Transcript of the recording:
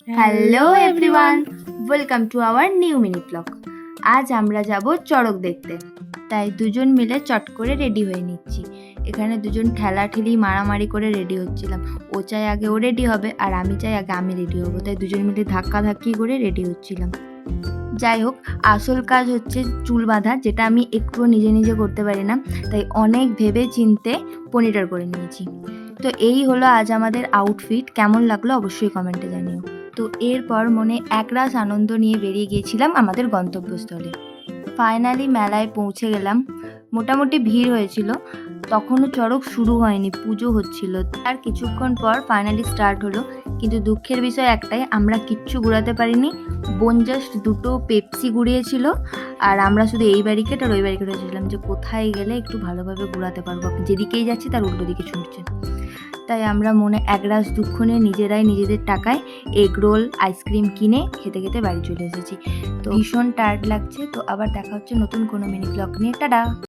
Hello everyone, welcome to our new mini blog. আজ আমরা যাব চড়ক দেখতে, তাই দুজন মিলে চট করে রেডি হয়ে নিচ্ছি। এখানে দুজন ঠেলাঠেলি মারামারি করে রেডি হচ্ছিলাম। ও চাই আগে ও রেডি হবে আর আমি চাই আগে আমি রেডি হবো, তাই দুজন মিলে ধাক্কাধাক্কি করে রেডি হচ্ছিলাম। যাই হোক, আসল কাজ হচ্ছে চুল বাঁধা, যেটা আমি একটুও নিজে নিজে করতে পারি না, তাই অনেক ভেবে চিনতে পনিটার করে নিয়েছি। তো এই হলো আজ আমাদের আউটফিট। কেমন লাগলো অবশ্যই কমেন্টে জানিও। তো এরপর মনে একরাশ আনন্দ নিয়ে বেরিয়ে গিয়েছিলাম আমাদের গন্তব্যস্থলে। ফাইনালি মেলায় পৌঁছে গেলাম। মোটামুটি ভিড় হয়েছিল, তখনও চড়ক শুরু হয়নি, পুজো হচ্ছিল। তার কিছুক্ষণ পর ফাইনালি স্টার্ট হলো। কিন্তু দুঃখের বিষয় একটাই, আমরা কিচ্ছু ঘোরাতে পারিনি। বোন জাস্ট দুটো পেপসি ঘুরিয়েছিল, আর আমরা শুধু এই ব্যারিকেড আর ওই ব্যারিকেড হয়েছিলাম যে কোথায় গেলে একটু ভালোভাবে ঘোরাতে পারবো। যেদিকেই যাচ্ছি তার উল্টো দিকে ছুটছে। তাই আমরা মনে একরাশ দুঃখ নিয়ে নিজেরাই নিজেদের টাকায় এগ রোল আইসক্রিম কিনে খেতে খেতে বাড়ি চলে এসেছি। তো ভীষণ টায়ার্ড লাগছে। তো আবার দেখা হচ্ছে নতুন কোনো মিনি ব্লগ নিয়ে। টাটা।